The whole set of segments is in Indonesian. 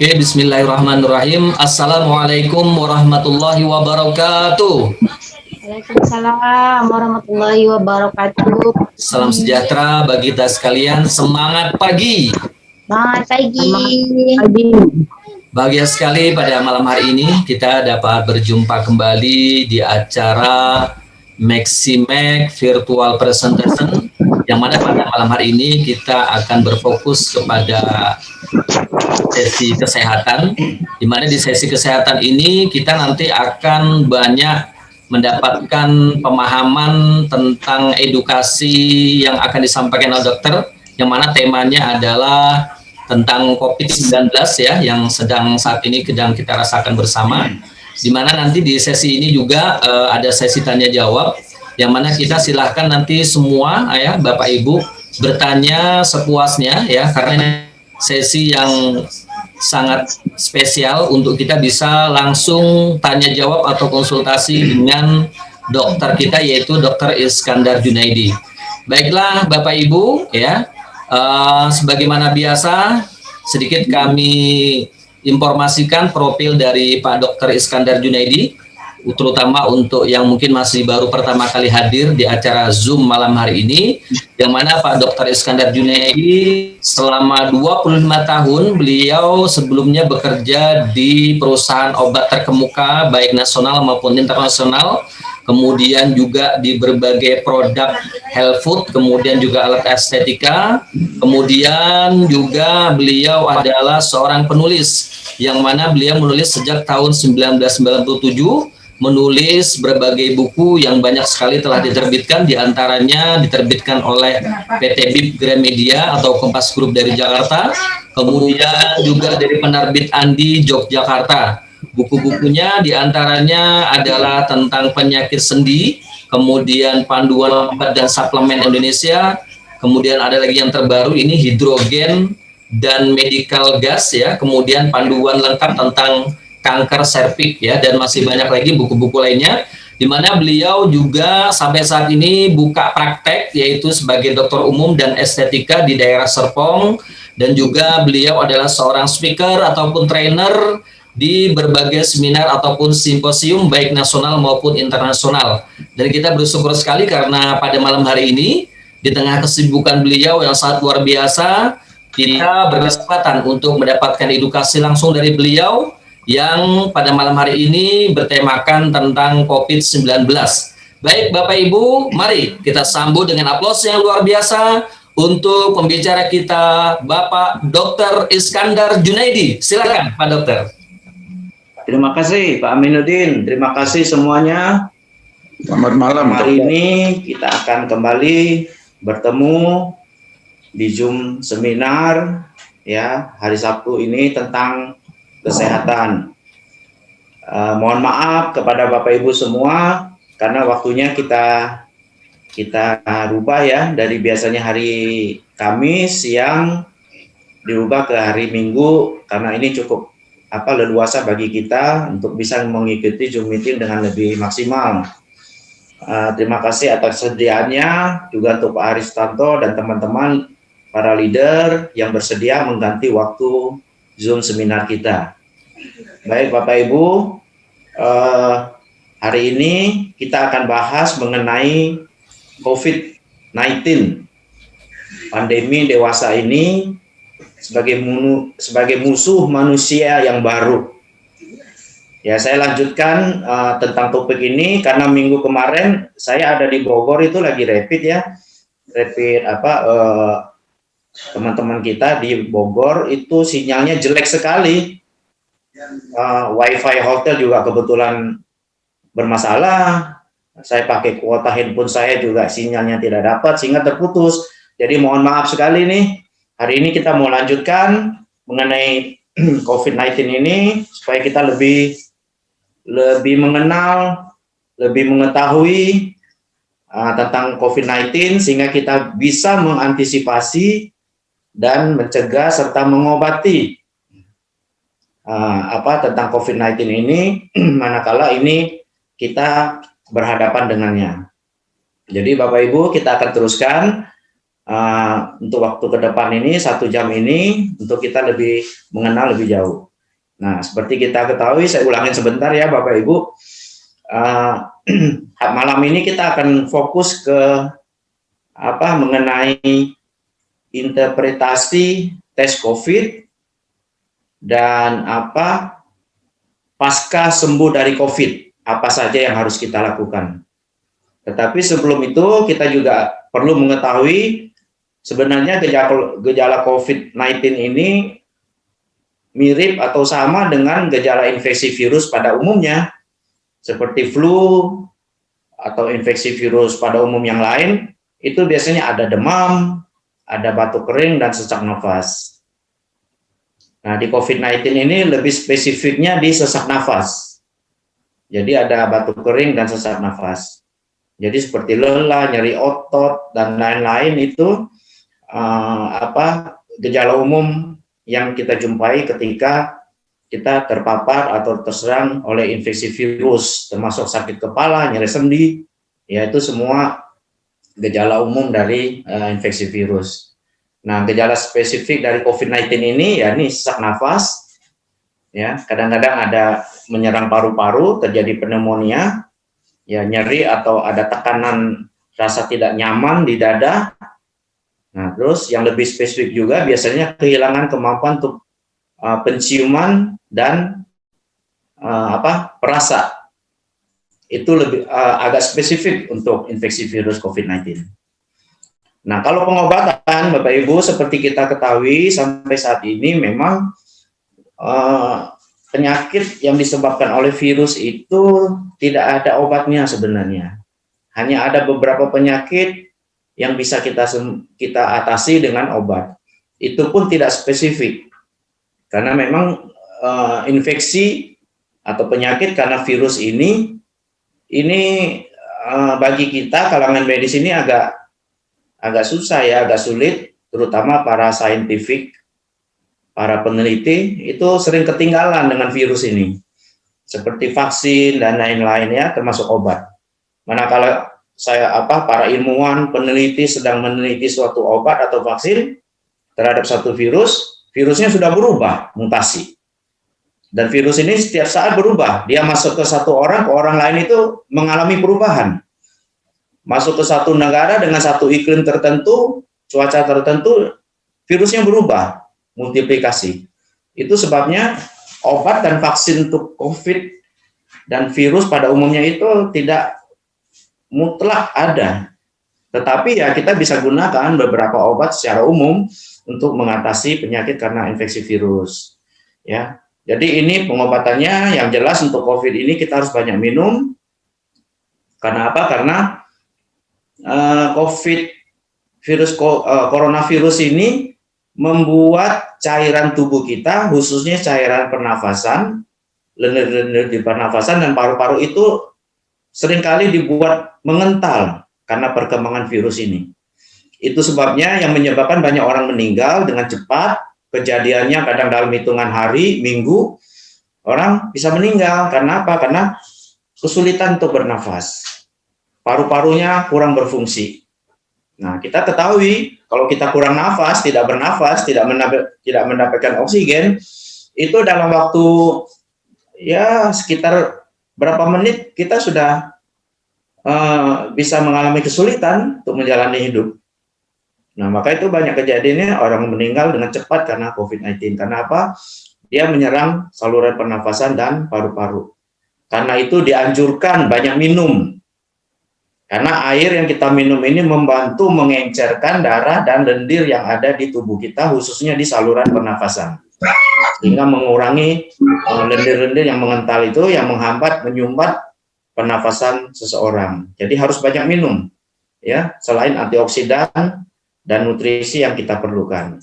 Oke, bismillahirrahmanirrahim. Assalamualaikum warahmatullahi wabarakatuh. Waalaikumsalam warahmatullahi wabarakatuh. Salam sejahtera bagi kita sekalian. Semangat pagi. Selamat pagi. Bahagia sekali pada malam hari ini kita dapat berjumpa kembali di acara Maximax Virtual Presentation, yang mana pada malam hari ini kita akan berfokus kepada sesi kesehatan, di mana di sesi kesehatan ini kita nanti akan banyak mendapatkan pemahaman tentang edukasi yang akan disampaikan oleh dokter, yang mana temanya adalah tentang COVID-19 ya, yang saat ini sedang kita rasakan bersama, di mana nanti di sesi ini juga ada sesi tanya jawab, yang mana kita silahkan nanti semua ya Bapak Ibu bertanya sepuasnya ya, karena sesi yang sangat spesial untuk kita bisa langsung tanya jawab atau konsultasi dengan dokter kita, yaitu Dr. Iskandar Junaidi. Baiklah Bapak Ibu ya, sebagaimana biasa sedikit kami informasikan profil dari Pak Dr. Iskandar Junaidi, terutama untuk yang mungkin masih baru pertama kali hadir di acara Zoom malam hari ini, yang mana Pak Dr. Iskandar Junaidi selama 25 tahun beliau sebelumnya bekerja di perusahaan obat terkemuka baik nasional maupun internasional, kemudian juga di berbagai produk health food, kemudian juga alat estetika, kemudian juga beliau adalah seorang penulis, yang mana beliau menulis sejak tahun 1997, menulis berbagai buku yang banyak sekali telah diterbitkan, diantaranya diterbitkan oleh PT BIP Gramedia atau Kompas Group dari Jakarta, kemudian juga dari penerbit Andi Yogyakarta. Buku-bukunya diantaranya adalah tentang penyakit sendi, kemudian panduan obat dan suplemen Indonesia, kemudian ada lagi yang terbaru ini hidrogen dan medical gas ya, kemudian panduan lengkap tentang kanker serviks ya, dan masih banyak lagi buku-buku lainnya, di mana beliau juga sampai saat ini buka praktek yaitu sebagai dokter umum dan estetika di daerah Serpong, dan juga beliau adalah seorang speaker ataupun trainer di berbagai seminar ataupun simposium baik nasional maupun internasional. Dan kita bersyukur sekali karena pada malam hari ini di tengah kesibukan beliau yang sangat luar biasa, kita berkesempatan untuk mendapatkan edukasi langsung dari beliau yang pada malam hari ini bertemakan tentang COVID-19. Baik Bapak Ibu, mari kita sambut dengan aplaus yang luar biasa untuk pembicara kita, Bapak Dr. Iskandar Junaidi. Silakan Pak Dokter. Terima kasih Pak Aminuddin, terima kasih semuanya. Selamat malam. Hari ini kita akan kembali bertemu di Zoom seminar ya hari Sabtu ini tentang kesehatan. Mohon maaf kepada Bapak Ibu semua karena waktunya kita rubah ya, dari biasanya hari Kamis siang dirubah ke hari Minggu karena ini cukup leluasa bagi kita untuk bisa mengikuti Zoom meeting dengan lebih maksimal. Terima kasih atas sediaannya juga untuk Pak Aristanto dan teman-teman para leader yang bersedia mengganti waktu Zoom seminar kita. Baik Bapak Ibu, hari ini kita akan bahas mengenai COVID-19, pandemi dewasa ini sebagai musuh manusia yang baru. Ya, saya lanjutkan tentang topik ini karena minggu kemarin saya ada di Bogor, itu lagi rapid ya, teman-teman kita di Bogor itu sinyalnya jelek sekali. Wifi hotel juga kebetulan bermasalah. Saya pakai kuota handphone saya juga sinyalnya tidak dapat sehingga terputus. Jadi mohon maaf sekali nih. Hari ini kita mau lanjutkan mengenai COVID-19 ini supaya kita lebih mengenal, lebih mengetahui tentang COVID-19 sehingga kita bisa mengantisipasi dan mencegah serta mengobati tentang COVID-19 ini manakala ini kita berhadapan dengannya. Jadi Bapak Ibu, kita akan teruskan untuk waktu ke depan ini 1 jam ini untuk kita lebih mengenal lebih jauh. Nah, seperti kita ketahui, saya ulangin sebentar ya Bapak Ibu, malam ini kita akan fokus ke mengenai interpretasi tes COVID dan pasca sembuh dari COVID, apa saja yang harus kita lakukan. Tetapi sebelum itu kita juga perlu mengetahui sebenarnya gejala COVID-19 ini mirip atau sama dengan gejala infeksi virus pada umumnya, seperti flu atau infeksi virus pada umum yang lain. Itu biasanya ada demam, ada batuk kering, dan sesak nafas. Nah, di COVID-19 ini lebih spesifiknya di sesak nafas. Jadi ada batuk kering dan sesak nafas. Jadi seperti lelah, nyeri otot, dan lain-lain itu gejala umum yang kita jumpai ketika kita terpapar atau terserang oleh infeksi virus, termasuk sakit kepala, nyeri sendi, yaitu semua gejala umum dari infeksi virus. Nah, gejala spesifik dari COVID-19 ini, ya ini sesak nafas, ya kadang-kadang ada menyerang paru-paru, terjadi pneumonia, ya nyeri atau ada tekanan rasa tidak nyaman di dada. Nah, terus yang lebih spesifik juga biasanya kehilangan kemampuan untuk penciuman dan perasa. Itu lebih agak spesifik untuk infeksi virus COVID-19. Nah, kalau pengobatan, Bapak Ibu, seperti kita ketahui sampai saat ini memang penyakit yang disebabkan oleh virus itu tidak ada obatnya sebenarnya. Hanya ada beberapa penyakit yang bisa kita atasi dengan obat. Itu pun tidak spesifik. Karena memang infeksi atau penyakit karena virus ini bagi kita kalangan medis ini agak susah ya, agak sulit, terutama para saintifik, para peneliti itu sering ketinggalan dengan virus ini, seperti vaksin dan lain-lain ya, termasuk obat. Manakala para ilmuwan peneliti sedang meneliti suatu obat atau vaksin terhadap satu virus, virusnya sudah berubah, mutasi. Dan virus ini setiap saat berubah, dia masuk ke satu orang, ke orang lain itu mengalami perubahan. Masuk ke satu negara dengan satu iklim tertentu, cuaca tertentu, virusnya berubah, multiplikasi. Itu sebabnya obat dan vaksin untuk COVID dan virus pada umumnya itu tidak mutlak ada. Tetapi ya kita bisa gunakan beberapa obat secara umum untuk mengatasi penyakit karena infeksi virus. Ya, jadi ini pengobatannya yang jelas untuk COVID ini kita harus banyak minum. Karena apa? Karena coronavirus ini membuat cairan tubuh kita, khususnya cairan pernafasan, lendir-lendir di pernafasan dan paru-paru itu seringkali dibuat mengental karena perkembangan virus ini. Itu sebabnya yang menyebabkan banyak orang meninggal dengan cepat, kejadiannya kadang dalam hitungan hari, minggu, orang bisa meninggal. Karena apa? Karena kesulitan untuk bernafas. Paru-parunya kurang berfungsi. Nah, kita ketahui kalau kita kurang nafas, tidak bernafas, tidak mendapatkan oksigen, itu dalam waktu ya sekitar berapa menit kita sudah bisa mengalami kesulitan untuk menjalani hidup. Nah, maka itu banyak kejadiannya orang meninggal dengan cepat karena COVID-19. Karena apa? Dia menyerang saluran pernafasan dan paru-paru. Karena itu dianjurkan banyak minum. Karena air yang kita minum ini membantu mengencerkan darah dan lendir yang ada di tubuh kita, khususnya di saluran pernafasan. Sehingga mengurangi lendir-lendir yang mengental itu, yang menghambat, menyumbat pernafasan seseorang. Jadi harus banyak minum, ya, selain antioksidan dan nutrisi yang kita perlukan.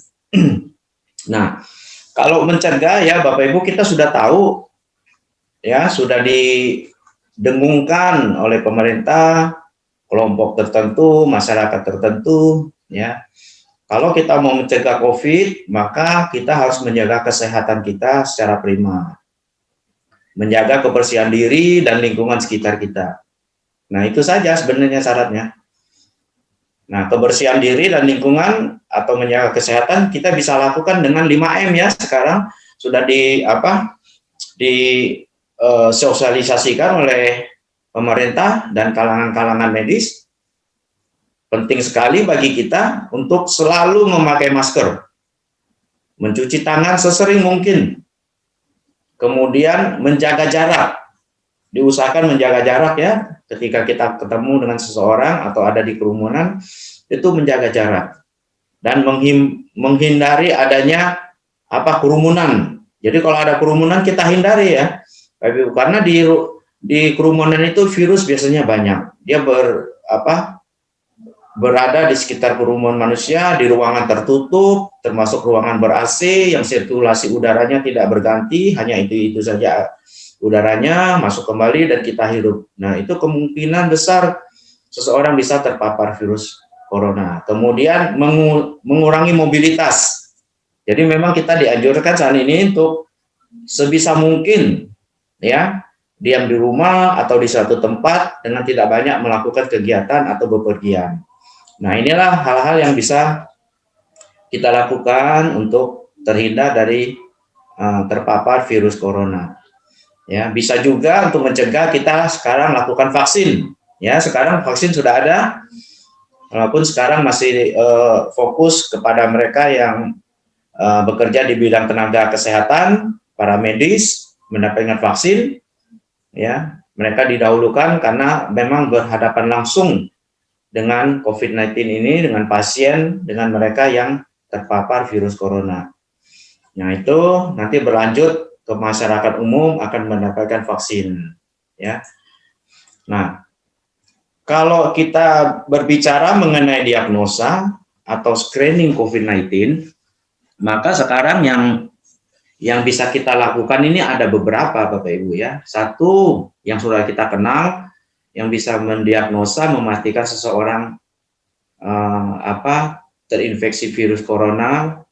Nah, kalau mencegah ya Bapak Ibu, kita sudah tahu, ya, sudah didengungkan oleh pemerintah, kelompok tertentu, masyarakat tertentu, ya. Kalau kita mau mencegah COVID, maka kita harus menjaga kesehatan kita secara prima. Menjaga kebersihan diri dan lingkungan sekitar kita. Nah, itu saja sebenarnya syaratnya. Nah, kebersihan diri dan lingkungan atau menjaga kesehatan kita bisa lakukan dengan 5M ya. Sekarang sudah disosialisasikan oleh pemerintah dan kalangan-kalangan medis. Penting sekali bagi kita untuk selalu memakai masker, mencuci tangan sesering mungkin, kemudian menjaga jarak. Diusahakan menjaga jarak ya, ketika kita ketemu dengan seseorang atau ada di kerumunan, itu menjaga jarak dan menghindari adanya kerumunan. Jadi kalau ada kerumunan kita hindari ya, karena di kerumunan itu virus biasanya banyak. Dia berada di sekitar kerumunan manusia, di ruangan tertutup, termasuk ruangan ber-AC yang sirkulasi udaranya tidak berganti, hanya itu saja udaranya masuk kembali dan kita hirup. Nah, itu kemungkinan besar seseorang bisa terpapar virus corona. Kemudian mengurangi mobilitas. Jadi memang kita dianjurkan saat ini untuk sebisa mungkin ya diam di rumah atau di suatu tempat dengan tidak banyak melakukan kegiatan atau bepergian. Nah, inilah hal-hal yang bisa kita lakukan untuk terhindar dari terpapar virus corona. Ya, bisa juga untuk mencegah kita sekarang lakukan vaksin. Ya, sekarang vaksin sudah ada, walaupun sekarang masih fokus kepada mereka yang bekerja di bidang tenaga kesehatan, para medis mendapatkan vaksin. Ya, mereka didahulukan karena memang berhadapan langsung dengan COVID-19 ini, dengan pasien, dengan mereka yang terpapar virus corona. Nah, itu nanti berlanjut ke masyarakat umum akan mendapatkan vaksin. Ya. Nah, kalau kita berbicara mengenai diagnosa atau screening COVID-19, maka sekarang yang bisa kita lakukan ini ada beberapa, Bapak Ibu ya. Satu yang sudah kita kenal, yang bisa mendiagnosa, memastikan seseorang terinfeksi virus corona,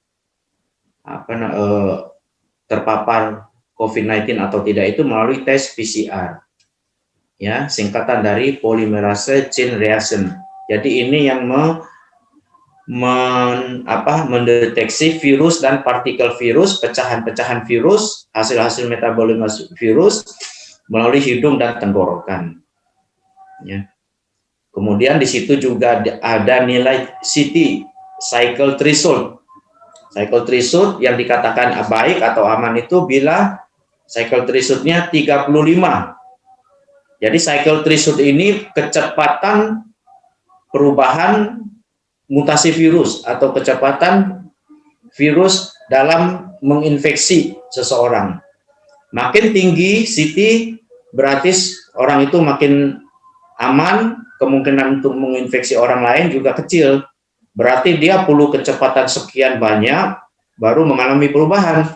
terpapar COVID-19 atau tidak itu melalui tes PCR. Ya, singkatan dari polymerase chain reaction. Jadi ini yang mendeteksi virus dan partikel virus, pecahan-pecahan virus, hasil-hasil metabolisme virus melalui hidung dan tenggorokan. Ya. Kemudian di situ juga ada nilai CT, cycle threshold. Cycle threshold yang dikatakan baik atau aman itu bila cycle threshold-nya 35. Jadi cycle threshold ini kecepatan perubahan mutasi virus atau kecepatan virus dalam menginfeksi seseorang. Makin tinggi CT berarti orang itu makin aman, kemungkinan untuk menginfeksi orang lain juga kecil. Berarti dia perlu kecepatan sekian banyak baru mengalami perubahan.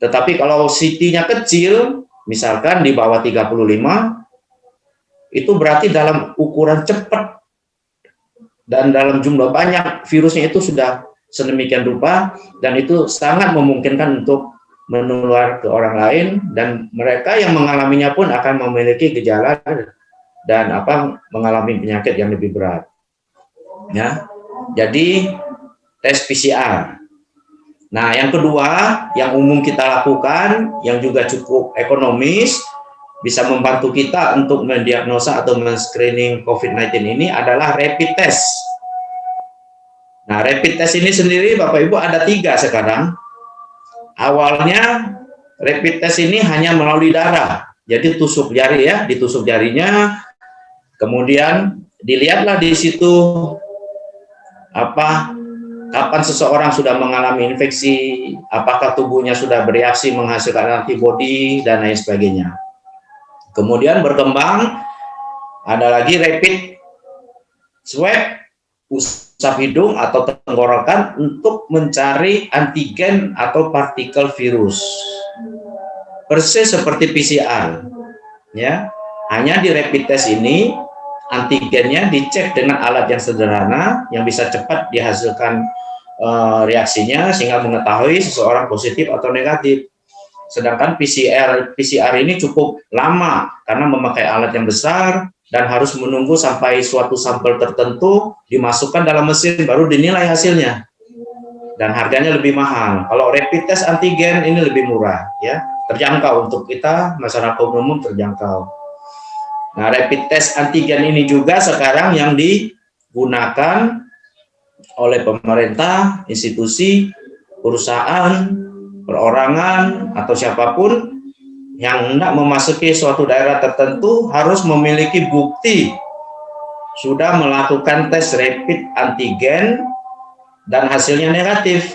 Tetapi kalau CT-nya kecil, misalkan di bawah 35, itu berarti dalam ukuran cepat dan dalam jumlah banyak virusnya itu sudah sedemikian rupa, dan itu sangat memungkinkan untuk menular ke orang lain, dan mereka yang mengalaminya pun akan memiliki gejala dan mengalami penyakit yang lebih berat. Ya, jadi tes PCR. Nah, yang kedua yang umum kita lakukan, yang juga cukup ekonomis, bisa membantu kita untuk mendiagnosa atau men-screening COVID-19 ini adalah rapid test. Nah, rapid test ini sendiri Bapak Ibu ada 3 sekarang. Awalnya rapid test ini hanya melalui darah. Jadi tusuk jari ya, ditusuk jarinya, kemudian dilihatlah di situ kapan seseorang sudah mengalami infeksi, apakah tubuhnya sudah bereaksi menghasilkan antibodi dan lain sebagainya. Kemudian berkembang ada lagi rapid swab, usap hidung atau tenggorokan untuk mencari antigen atau partikel virus. Persis seperti PCR. Ya. Hanya di rapid test ini antigennya dicek dengan alat yang sederhana yang bisa cepat dihasilkan reaksinya sehingga mengetahui seseorang positif atau negatif. Sedangkan PCR ini cukup lama karena memakai alat yang besar dan harus menunggu sampai suatu sampel tertentu dimasukkan dalam mesin baru dinilai hasilnya. Dan harganya lebih mahal. Kalau rapid test antigen ini lebih murah ya. terjangkau untuk kita masyarakat umum terjangkau. Nah, rapid test antigen ini juga sekarang yang digunakan oleh pemerintah, institusi, perusahaan, perorangan, atau siapapun yang hendak memasuki suatu daerah tertentu harus memiliki bukti sudah melakukan tes rapid antigen dan hasilnya negatif.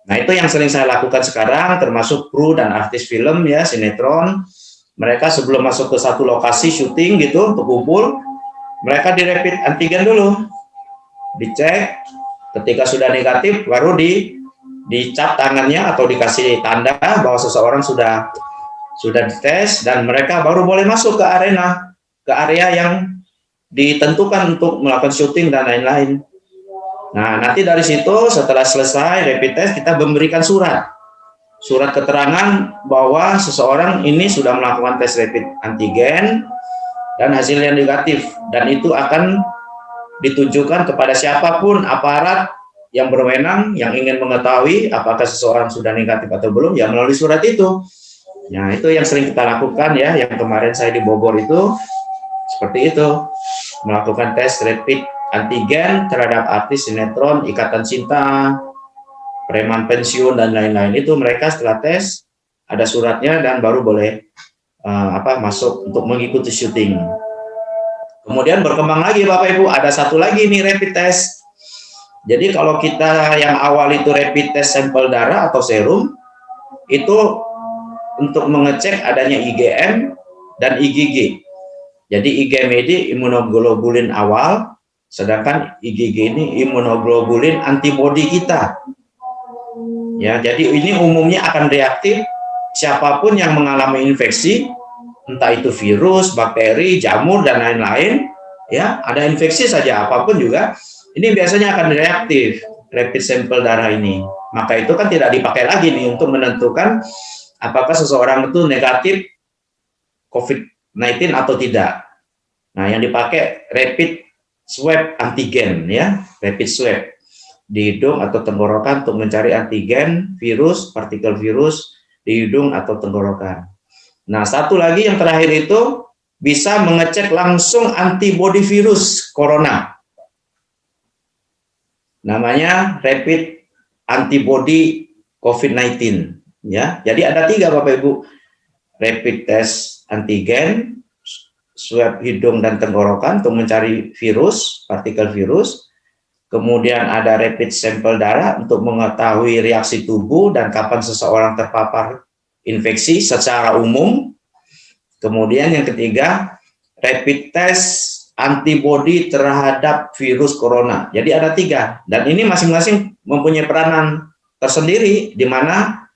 Nah, itu yang sering saya lakukan sekarang, termasuk kru dan artis film ya, sinetron. Mereka sebelum masuk ke satu lokasi syuting gitu untuk kumpul, mereka di rapid antigen dulu, dicek. Ketika sudah negatif, baru dicap tangannya atau dikasih tanda bahwa seseorang sudah dites, dan mereka baru boleh masuk ke arena, ke area yang ditentukan untuk melakukan syuting dan lain-lain. Nah, nanti dari situ setelah selesai rapid test, kita memberikan surat keterangan bahwa seseorang ini sudah melakukan tes rapid antigen dan hasilnya negatif, dan itu akan ditujukan kepada siapapun aparat yang berwenang yang ingin mengetahui apakah seseorang sudah negatif atau belum, ya melalui surat itu. Nah, itu yang sering kita lakukan ya, yang kemarin saya di Bogor itu seperti itu, melakukan tes rapid antigen terhadap artis sinetron, Ikatan Cinta, preman pensiun dan lain-lain. Itu mereka setelah tes ada suratnya dan baru boleh masuk untuk mengikuti syuting. Kemudian berkembang lagi Bapak Ibu, ada satu lagi nih rapid test. Jadi kalau kita yang awal itu rapid test sampel darah atau serum, itu untuk mengecek adanya IgM dan IgG. Jadi IgM ini imunoglobulin awal, sedangkan IgG ini imunoglobulin antibodi kita. Ya, jadi ini umumnya akan reaktif siapapun yang mengalami infeksi, entah itu virus, bakteri, jamur dan lain-lain, ya, ada infeksi saja apapun juga, ini biasanya akan reaktif rapid sampel darah ini. Maka itu kan tidak dipakai lagi nih untuk menentukan apakah seseorang itu negatif COVID-19 atau tidak. Nah, yang dipakai rapid swab antigen ya, rapid swab di hidung atau tenggorokan untuk mencari antigen virus, partikel virus di hidung atau tenggorokan. Nah, satu lagi yang terakhir itu bisa mengecek langsung antibodi virus corona. Namanya rapid antibody COVID-19 ya. Jadi ada 3 Bapak Ibu. Rapid test antigen, swab hidung dan tenggorokan untuk mencari virus, partikel virus. Kemudian ada rapid sampel darah untuk mengetahui reaksi tubuh dan kapan seseorang terpapar infeksi secara umum. Kemudian yang ketiga, rapid test antibodi terhadap virus corona. Jadi ada 3, dan ini masing-masing mempunyai peranan tersendiri di mana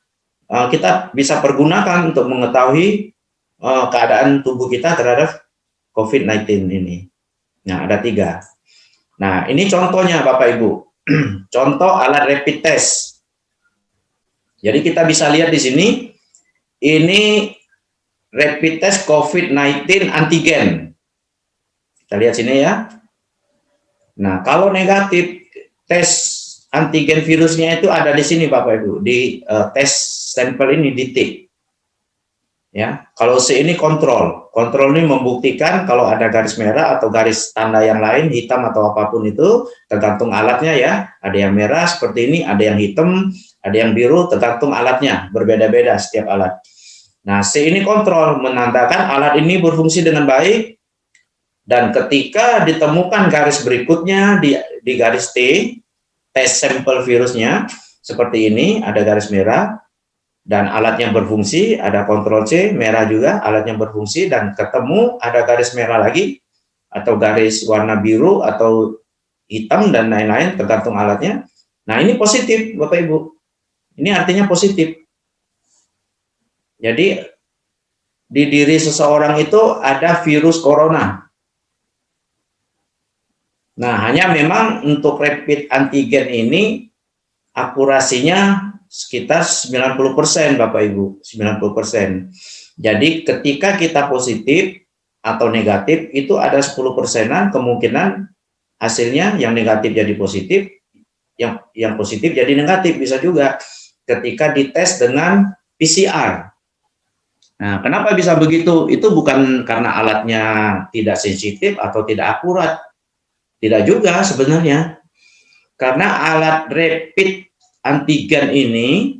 kita bisa pergunakan untuk mengetahui keadaan tubuh kita terhadap COVID-19 ini. Nah, ada 3. Nah, ini contohnya Bapak Ibu. Contoh alat rapid test. Jadi kita bisa lihat di sini, ini rapid test COVID-19 antigen. Kita lihat sini ya. Nah, kalau negatif, tes antigen virusnya itu ada di sini Bapak Ibu, di tes sampel ini di T. Ya, kalau C ini kontrol. Kontrol ini membuktikan kalau ada garis merah atau garis tanda yang lain, hitam atau apapun itu, tergantung alatnya ya. Ada yang merah seperti ini, ada yang hitam, ada yang biru, tergantung alatnya, berbeda-beda setiap alat. Nah, C ini kontrol, menandakan alat ini berfungsi dengan baik, dan ketika ditemukan garis berikutnya di garis T, tes sampel virusnya, seperti ini, ada garis merah, dan alatnya berfungsi, ada kontrol C, merah juga, alatnya berfungsi, dan ketemu ada garis merah lagi, atau garis warna biru, atau hitam, dan lain-lain, tergantung alatnya. Nah, ini positif, Bapak Ibu. Ini artinya positif. Jadi, di diri seseorang itu ada virus corona. Nah, hanya memang untuk rapid antigen ini, akurasinya sekitar 90% Bapak Ibu, 90%. Jadi ketika kita positif atau negatif, itu ada 10%-an kemungkinan hasilnya yang negatif jadi positif, yang positif jadi negatif. Bisa juga ketika dites dengan PCR. Nah, kenapa bisa begitu? Itu bukan karena alatnya tidak sensitif atau tidak akurat. Tidak juga sebenarnya. Karena alat rapid antigen ini,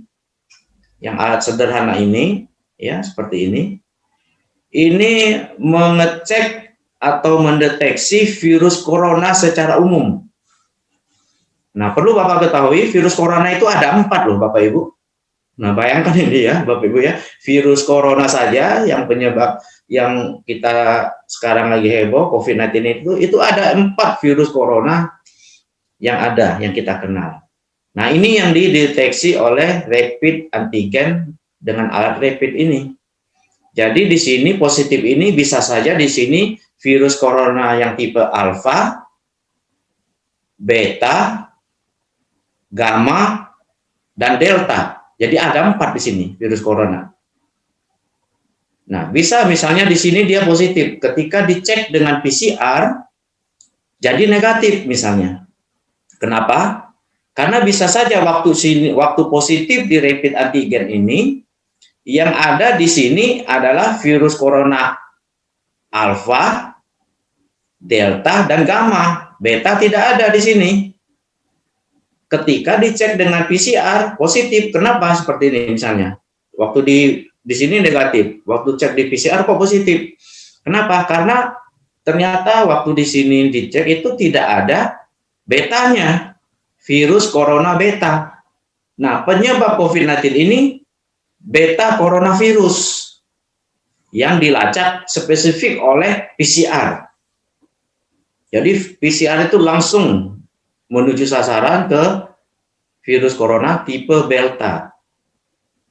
yang alat sederhana ini, ya seperti ini mengecek atau mendeteksi virus corona secara umum. Nah, perlu Bapak ketahui, virus corona itu ada 4 loh Bapak Ibu. Nah, bayangkan ini ya Bapak Ibu ya, virus corona saja yang penyebab yang kita sekarang lagi heboh, COVID-19 itu ada 4 virus corona yang ada, yang kita kenal. Nah, ini yang dideteksi oleh rapid antigen dengan alat rapid ini. Jadi di sini positif ini bisa saja di sini virus corona yang tipe alfa, beta, gamma, dan delta. Jadi ada 4 di sini virus corona. Nah, bisa misalnya di sini dia positif. Ketika dicek dengan PCR, jadi negatif misalnya. Kenapa? Karena bisa saja waktu positif di rapid antigen ini, yang ada di sini adalah virus corona alfa, delta, dan gamma. Beta tidak ada di sini. Ketika dicek dengan PCR positif, kenapa seperti ini misalnya? Waktu di sini negatif, waktu cek di PCR kok positif. Kenapa? Karena ternyata waktu di sini dicek itu tidak ada betanya, virus corona beta. Nah, penyebab COVID-19 ini beta coronavirus yang dilacak spesifik oleh PCR. Jadi PCR itu langsung menuju sasaran ke virus corona tipe delta,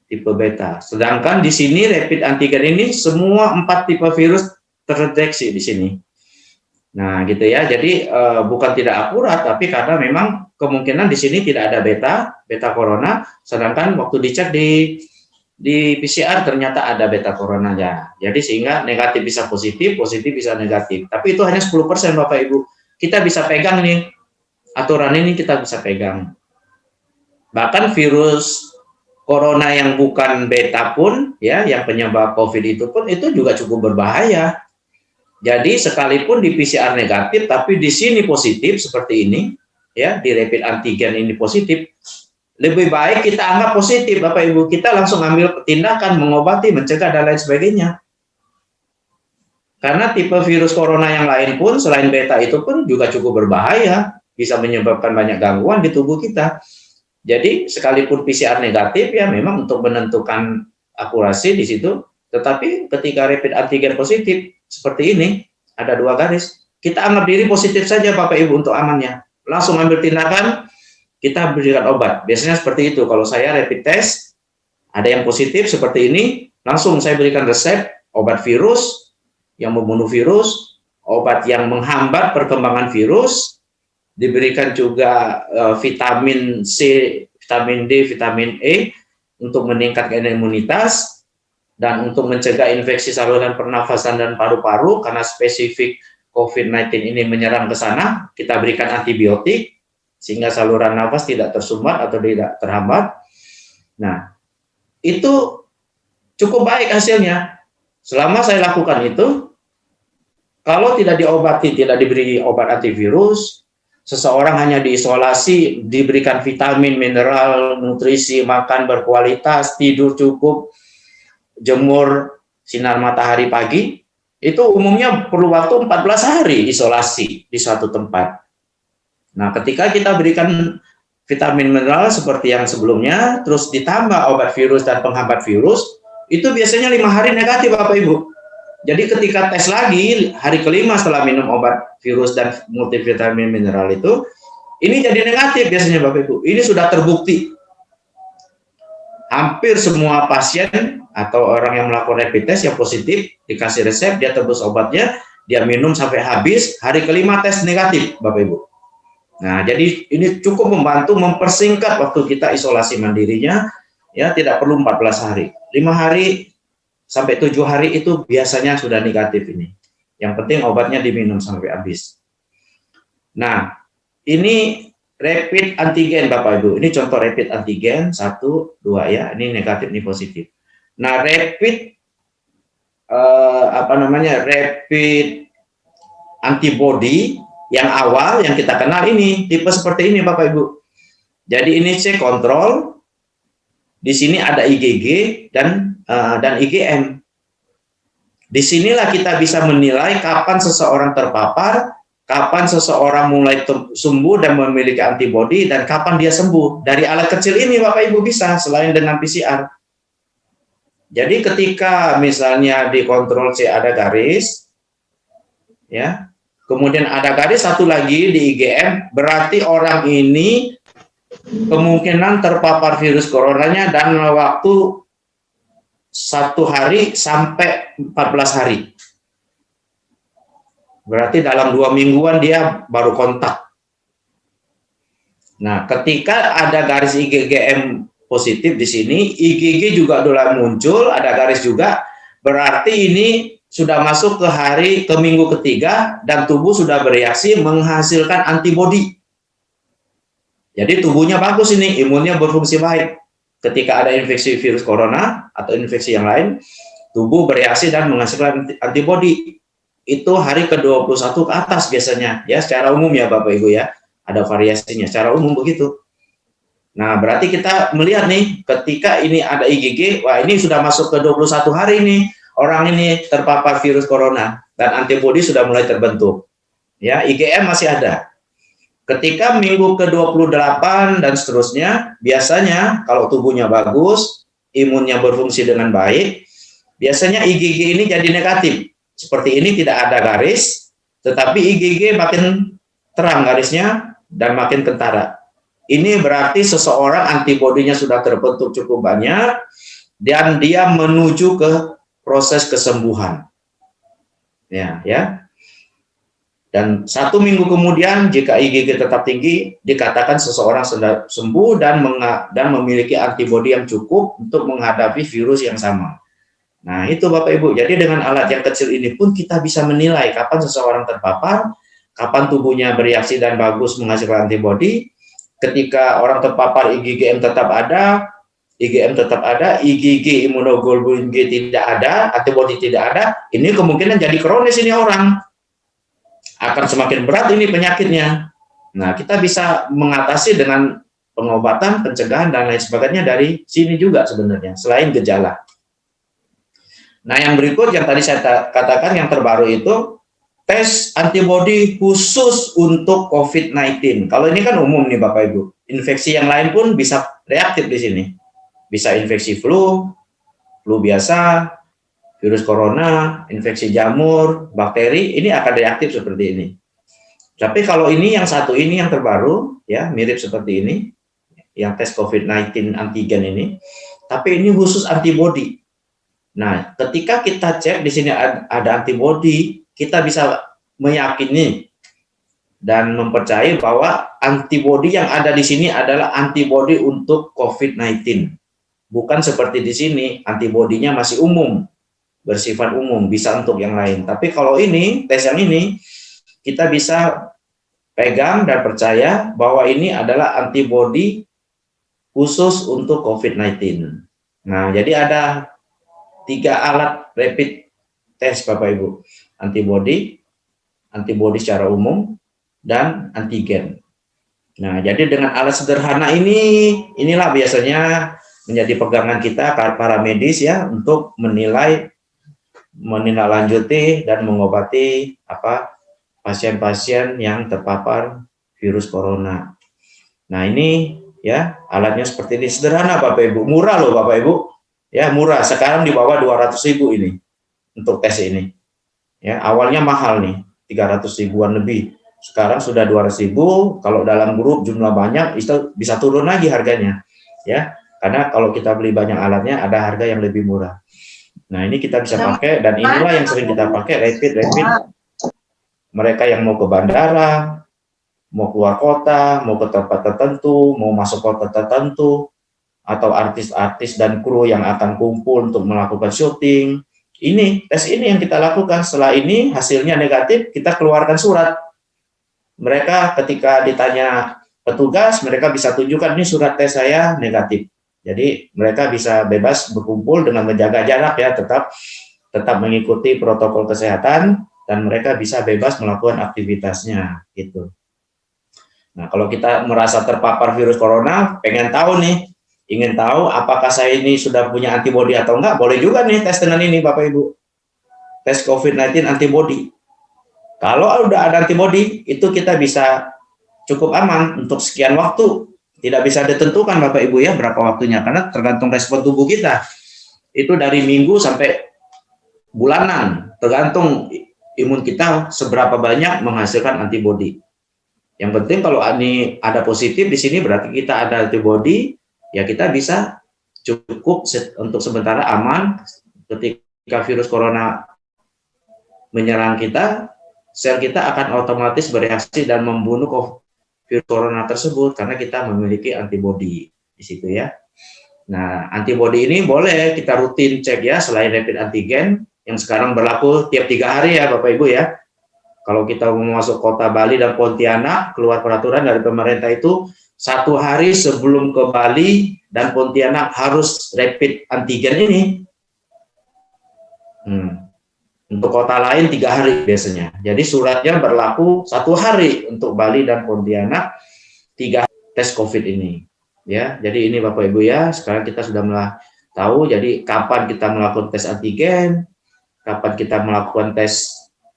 tipe beta. Sedangkan di sini rapid antigen ini semua 4 tipe virus terdeteksi di sini. Nah, gitu ya. Jadi bukan tidak akurat, tapi karena memang kemungkinan di sini tidak ada beta corona, sedangkan waktu dicek di PCR ternyata ada beta coronanya. Jadi sehingga negatif bisa positif, positif bisa negatif. Tapi itu hanya 10% Bapak Ibu. Kita bisa pegang nih, aturan ini kita bisa pegang. Bahkan virus corona yang bukan beta pun, ya, yang penyebab COVID itu pun, itu juga cukup berbahaya. Jadi sekalipun di PCR negatif, tapi di sini positif seperti ini, ya, di rapid antigen ini positif, lebih baik kita anggap positif, Bapak Ibu. Kita langsung ambil tindakan, mengobati, mencegah, dan lain sebagainya. Karena tipe virus corona yang lain pun, selain beta itu pun juga cukup berbahaya, bisa menyebabkan banyak gangguan di tubuh kita. Jadi sekalipun PCR negatif, ya memang untuk menentukan akurasi di situ, tetapi ketika rapid antigen positif, seperti ini, ada 2 garis, kita anggap diri positif saja Bapak Ibu untuk amannya. Langsung ambil tindakan, kita berikan obat. Biasanya seperti itu. Kalau saya rapid test, ada yang positif seperti ini, langsung saya berikan resep obat virus yang membunuh virus, obat yang menghambat perkembangan virus, diberikan juga vitamin C, vitamin D, vitamin E untuk meningkatkan imunitas dan untuk mencegah infeksi saluran pernafasan dan paru-paru karena spesifik COVID-19 ini menyerang ke sana, kita berikan antibiotik sehingga saluran nafas tidak tersumbat atau tidak terhambat. Nah, itu cukup baik hasilnya. Selama saya lakukan itu, kalau tidak diobati, tidak diberi obat antivirus, seseorang hanya diisolasi, diberikan vitamin, mineral, nutrisi, makan berkualitas, tidur cukup, jemur sinar matahari pagi, itu umumnya perlu waktu 14 hari isolasi di suatu tempat. Nah, ketika kita berikan vitamin mineral seperti yang sebelumnya, terus ditambah obat virus dan penghambat virus, itu biasanya 5 hari negatif Bapak Ibu. Jadi ketika tes lagi, hari kelima setelah minum obat virus dan multivitamin mineral itu, ini jadi negatif biasanya Bapak Ibu. Ini sudah terbukti. Hampir semua pasien atau orang yang melakukan rapid test yang positif, dikasih resep, dia tebus obatnya, dia minum sampai habis, hari kelima tes negatif Bapak Ibu. Nah, jadi ini cukup membantu mempersingkat waktu kita isolasi mandirinya, ya tidak perlu 14 hari. 5 hari sampai 7 hari itu biasanya sudah negatif ini. Yang penting obatnya diminum sampai habis. Nah, ini rapid antigen Bapak Ibu. Ini contoh rapid antigen 1, 2 ya. Ini negatif, ini positif. Nah, rapid antibody yang awal yang kita kenal ini tipe seperti ini Bapak Ibu. Jadi ini C kontrol, di sini ada IgG dan IgM. Disinilah kita bisa menilai kapan seseorang terpapar, kapan seseorang mulai sembuh dan memiliki antibodi, dan kapan dia sembuh. Dari alat kecil ini Bapak Ibu bisa, selain dengan PCR. Jadi ketika misalnya di kontrol C ada garis, ya, kemudian ada garis satu lagi di IgM, berarti orang ini kemungkinan terpapar virus coronanya dan waktu 1 hari sampai 14 hari. Berarti dalam 2 mingguan dia baru kontak. Nah, ketika ada garis IgM positif di sini, IgG juga mulai muncul, ada garis juga, berarti ini sudah masuk ke minggu ketiga dan tubuh sudah bereaksi menghasilkan antibodi. Jadi tubuhnya bagus ini, imunnya berfungsi baik. Ketika ada infeksi virus corona atau infeksi yang lain, tubuh bereaksi dan menghasilkan antibodi. Itu hari ke-21 ke atas biasanya, ya secara umum ya Bapak Ibu ya. Ada variasinya, secara umum begitu. Nah, berarti kita melihat nih, ketika ini ada IgG, wah ini sudah masuk ke 21 hari nih, orang ini terpapar virus corona, dan antibodi sudah mulai terbentuk. Ya, IgM masih ada. Ketika minggu ke-28 dan seterusnya, biasanya kalau tubuhnya bagus, imunnya berfungsi dengan baik, biasanya IgG ini jadi negatif. Seperti ini tidak ada garis, tetapi IgG makin terang garisnya dan makin kentara. Ini berarti seseorang antibodinya sudah terbentuk cukup banyak dan dia menuju ke proses kesembuhan. Ya. Dan 1 minggu kemudian jika IgG tetap tinggi, dikatakan seseorang sudah sembuh dan memiliki antibodi yang cukup untuk menghadapi virus yang sama. Nah, itu Bapak Ibu. Jadi dengan alat yang kecil ini pun kita bisa menilai kapan seseorang terpapar, kapan tubuhnya bereaksi dan bagus menghasilkan antibodi. Ketika orang terpapar IgM tetap ada, IgG imunoglobulin G tidak ada, antibodi tidak ada, ini kemungkinan jadi kronis ini orang. Akan semakin berat ini penyakitnya. Nah, kita bisa mengatasi dengan pengobatan, pencegahan, dan lain sebagainya dari sini juga sebenarnya, selain gejala. Nah, yang berikut yang tadi saya katakan yang terbaru itu, tes antibodi khusus untuk COVID-19. Kalau ini kan umum nih Bapak Ibu. Infeksi yang lain pun bisa reaktif di sini. Bisa infeksi flu biasa, virus corona, infeksi jamur, bakteri, ini akan reaktif seperti ini. Tapi kalau ini yang satu ini yang terbaru, ya mirip seperti ini, yang tes COVID-19 antigen ini, tapi ini khusus antibodi. Nah, ketika kita cek di sini ada antibodi, kita bisa meyakini dan mempercayai bahwa antibodi yang ada di sini adalah antibodi untuk COVID-19. Bukan seperti di sini, antibodinya masih umum, bersifat umum, bisa untuk yang lain. Tapi kalau ini, tes yang ini, kita bisa pegang dan percaya bahwa ini adalah antibodi khusus untuk COVID-19. Nah, jadi ada 3 alat rapid test Bapak Ibu. Antibodi secara umum, dan antigen. Nah, jadi dengan alat sederhana inilah biasanya menjadi pegangan kita para medis ya untuk menindaklanjuti dan mengobati pasien-pasien yang terpapar virus corona. Nah, ini ya alatnya seperti ini, sederhana Bapak Ibu, murah loh Bapak Ibu. Ya, murah. Sekarang di bawah 200.000 ini untuk tes ini. Ya, awalnya mahal nih, 300 ribuan lebih. Sekarang sudah 200.000, kalau dalam grup jumlah banyak itu bisa turun lagi harganya. Ya, karena kalau kita beli banyak alatnya ada harga yang lebih murah. Nah, ini kita bisa pakai dan inilah yang sering kita pakai rapid. Mereka yang mau ke bandara, mau keluar kota, mau ke tempat tertentu, mau masuk kota tertentu, atau artis-artis dan kru yang akan kumpul untuk melakukan syuting. Ini tes ini yang kita lakukan. Setelah ini hasilnya negatif, kita keluarkan surat. Mereka ketika ditanya petugas, mereka bisa tunjukkan ini surat tes saya negatif. Jadi mereka bisa bebas berkumpul dengan menjaga jarak ya, tetap mengikuti protokol kesehatan dan mereka bisa bebas melakukan aktivitasnya gitu. Nah, kalau kita merasa terpapar virus corona, pengen tahu nih, ingin tahu apakah saya ini sudah punya antibodi atau enggak, boleh juga nih tes dengan ini Bapak Ibu. Tes COVID-19 antibodi. Kalau udah ada antibodi, itu kita bisa cukup aman untuk sekian waktu. Tidak bisa ditentukan Bapak Ibu ya berapa waktunya, karena tergantung respon tubuh kita. Itu dari minggu sampai bulanan, tergantung imun kita seberapa banyak menghasilkan antibodi. Yang penting kalau ini ada positif di sini berarti kita ada antibodi, ya kita bisa cukup untuk sementara aman. Ketika virus corona menyerang kita, sel kita akan otomatis bereaksi dan membunuh virus corona tersebut karena kita memiliki antibodi di situ ya. Nah, antibodi ini boleh kita rutin cek ya, selain rapid antigen yang sekarang berlaku tiap 3 hari ya Bapak Ibu ya. Kalau kita mau masuk kota Bali dan Pontianak, keluar peraturan dari pemerintah itu 1 hari sebelum ke Bali dan Pontianak harus rapid antigen ini. Untuk kota lain 3 hari biasanya. Jadi suratnya berlaku 1 hari untuk Bali dan Pontianak, 3 tes COVID ini. Ya, jadi ini Bapak Ibu ya. Sekarang kita sudah tahu. Jadi kapan kita melakukan tes antigen, kapan kita melakukan tes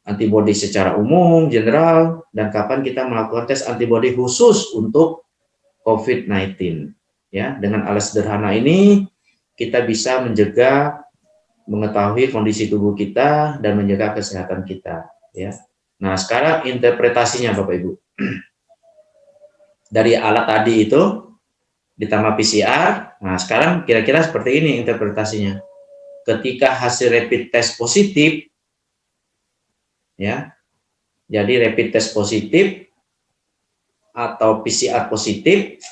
antibodi secara umum, general, dan kapan kita melakukan tes antibodi khusus untuk COVID-19. Ya, dengan alat sederhana ini kita bisa mengetahui kondisi tubuh kita dan menjaga kesehatan kita. Ya. Nah, sekarang interpretasinya Bapak Ibu. Dari alat tadi itu ditambah PCR. Nah, sekarang kira-kira seperti ini interpretasinya. Ketika hasil rapid test positif, ya, jadi rapid test positif atau PCR positif,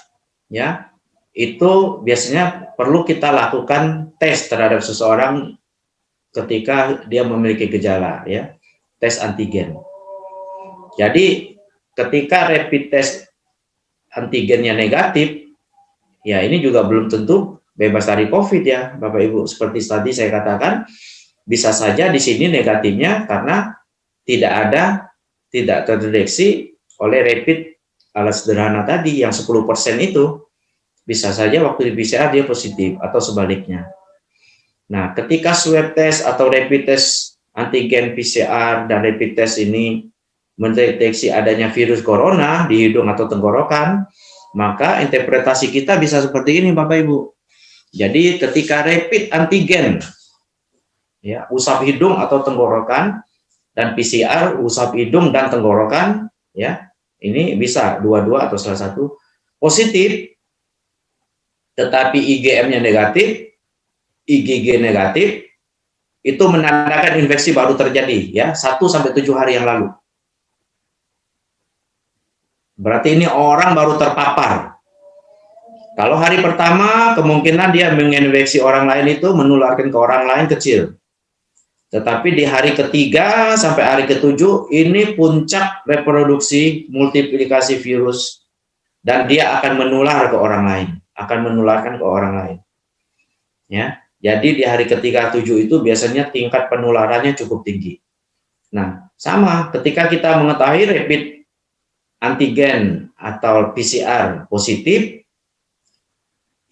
ya, itu biasanya perlu kita lakukan tes terhadap seseorang ketika dia memiliki gejala, ya, tes antigen. Jadi ketika rapid test antigennya negatif, ya ini juga belum tentu bebas dari COVID ya, Bapak Ibu. Seperti tadi saya katakan, bisa saja di sini negatifnya karena tidak terdeteksi oleh rapid alat sederhana tadi yang 10% itu, bisa saja waktu di PCR dia positif atau sebaliknya. Nah, ketika swab test atau rapid test antigen PCR dan rapid test ini mendeteksi adanya virus corona di hidung atau tenggorokan, maka interpretasi kita bisa seperti ini Bapak Ibu. Jadi ketika rapid antigen, ya, usap hidung atau tenggorokan, dan PCR usap hidung dan tenggorokan, ya, ini bisa dua-dua atau salah satu positif, tetapi IgM-nya negatif, IgG negatif, itu menandakan infeksi baru terjadi, ya, 1-7 hari yang lalu. Berarti ini orang baru terpapar. Kalau hari pertama kemungkinan dia menginfeksi orang lain itu menularkan ke orang lain kecil. Tetapi di hari ketiga sampai hari ketujuh ini puncak reproduksi multiplikasi virus dan dia akan menular ke orang lain, akan menularkan ke orang lain. Ya, jadi di hari ketiga 7 itu biasanya tingkat penularannya cukup tinggi. Nah, sama ketika kita mengetahui rapid antigen atau PCR positif,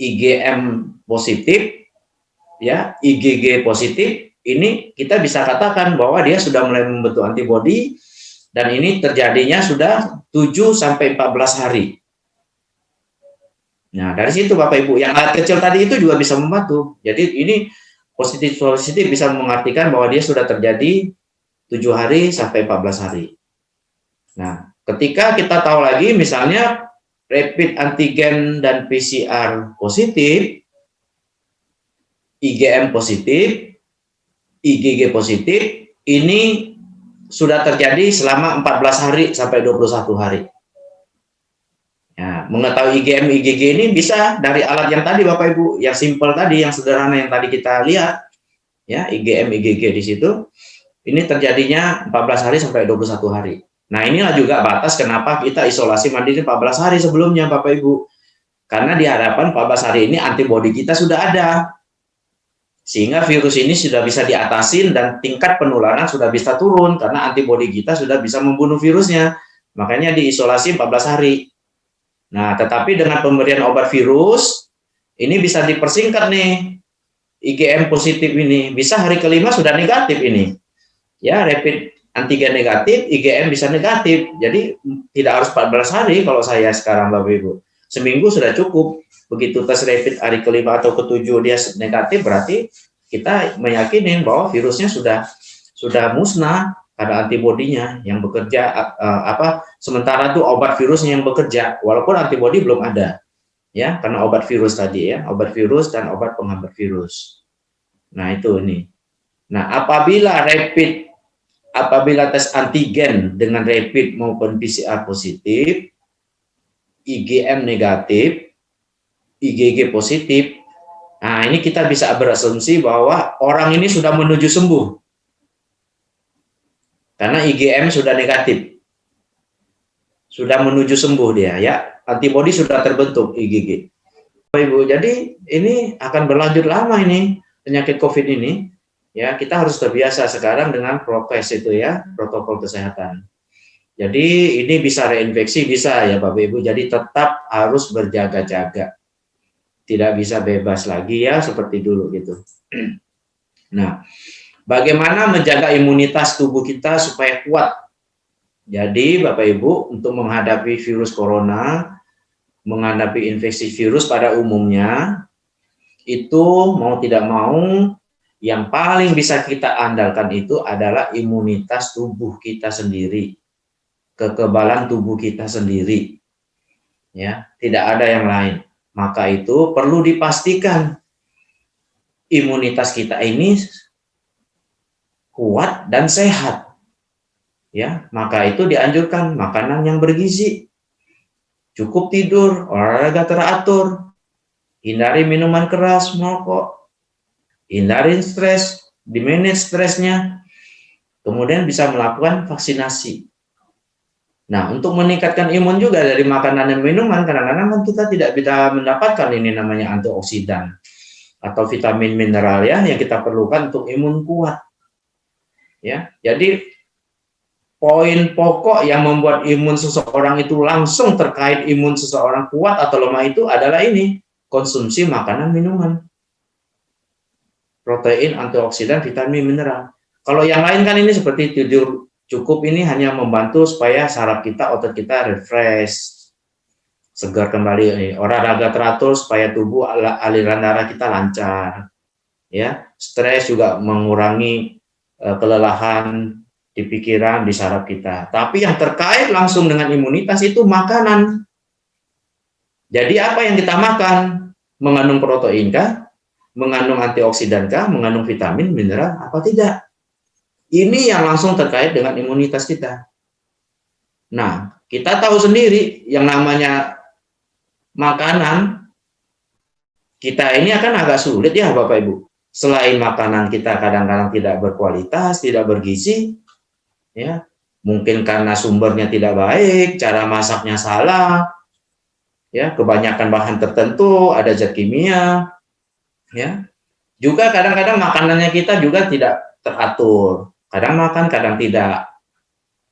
IgM positif, ya, IgG positif, ini kita bisa katakan bahwa dia sudah mulai membentuk antibodi dan ini terjadinya sudah 7-14 hari. Nah, dari situ Bapak Ibu, yang alat kecil tadi itu juga bisa membantu. Jadi ini positif bisa mengartikan bahwa dia sudah terjadi 7 hari sampai 14 hari. Nah, ketika kita tahu lagi misalnya rapid antigen dan PCR positif, IgM positif, IgG positif, ini sudah terjadi selama 14 hari sampai 21 hari. Ya, mengetahui IgM, IgG ini bisa dari alat yang tadi Bapak Ibu, yang simpel tadi, yang sederhana yang tadi kita lihat, ya, IgM, IgG di situ, ini terjadinya 14 hari sampai 21 hari. Nah, inilah juga batas kenapa kita isolasi mandiri 14 hari sebelumnya Bapak Ibu. Karena di hadapan 14 hari ini antibodi kita sudah ada. Sehingga virus ini sudah bisa diatasin dan tingkat penularan sudah bisa turun karena antibodi kita sudah bisa membunuh virusnya. Makanya diisolasi 14 hari. Nah, tetapi dengan pemberian obat virus, ini bisa dipersingkat nih. IgM positif ini. Bisa hari kelima sudah negatif ini. Ya, rapid antigen negatif, IgM bisa negatif. Jadi tidak harus 14 hari kalau saya sekarang Bapak Ibu. Seminggu sudah cukup. Begitu tes rapid hari kelima atau ketujuh dia negatif, berarti kita meyakini bahwa virusnya sudah musnah karena antibodinya yang bekerja. Sementara itu obat virusnya yang bekerja, walaupun antibodi belum ada, ya, karena obat virus tadi ya, obat virus dan obat penghambat virus. Nah itu ini. Nah apabila tes antigen dengan rapid maupun PCR positif, IgM negatif, IgG positif, nah ini kita bisa berasumsi bahwa orang ini sudah menuju sembuh. Karena IgM sudah negatif. Sudah menuju sembuh dia ya. Antibodi sudah terbentuk IgG. Ibu, jadi ini akan berlanjut lama ini penyakit COVID ini. Ya, kita harus terbiasa sekarang dengan prokes itu ya, protokol kesehatan. Jadi ini bisa reinfeksi, bisa ya Bapak Ibu. Jadi tetap harus berjaga-jaga. Tidak bisa bebas lagi ya seperti dulu gitu. Nah, bagaimana menjaga imunitas tubuh kita supaya kuat? Jadi Bapak Ibu, untuk menghadapi virus corona, menghadapi infeksi virus pada umumnya, itu mau tidak mau, yang paling bisa kita andalkan itu adalah imunitas tubuh kita sendiri. Kekebalan tubuh kita sendiri. Ya, tidak ada yang lain. Maka itu perlu dipastikan imunitas kita ini kuat dan sehat. Ya, maka itu dianjurkan makanan yang bergizi. Cukup tidur, olahraga teratur, hindari minuman keras, merokok, hindari stres, dimanage stresnya, kemudian bisa melakukan vaksinasi. Nah, untuk meningkatkan imun juga dari makanan dan minuman, kadang-kadang kita tidak bisa mendapatkan ini namanya antioksidan atau vitamin mineral ya yang kita perlukan untuk imun kuat. Ya, jadi poin pokok yang membuat imun seseorang itu langsung terkait imun seseorang kuat atau lemah itu adalah ini, konsumsi makanan minuman. Protein, antioksidan, vitamin, mineral. Kalau yang lain kan ini seperti tidur cukup, ini hanya membantu supaya saraf kita, otot kita refresh, segar kembali. Olahraga teratur supaya tubuh aliran darah kita lancar. Ya, stres juga mengurangi kelelahan di pikiran, di saraf kita. Tapi yang terkait langsung dengan imunitas itu makanan. Jadi apa yang kita makan? Mengandung protein kah? Mengandung antioksidan kah? Mengandung vitamin, mineral, apa tidak? Ini yang langsung terkait dengan imunitas kita. Nah, kita tahu sendiri yang namanya makanan, kita ini akan agak sulit ya Bapak Ibu. Selain makanan kita kadang-kadang tidak berkualitas, tidak bergizi, ya, mungkin karena sumbernya tidak baik, cara masaknya salah, ya, kebanyakan bahan tertentu, ada zat kimia, ya. Juga kadang-kadang makanannya kita juga tidak teratur. Kadang makan, kadang tidak.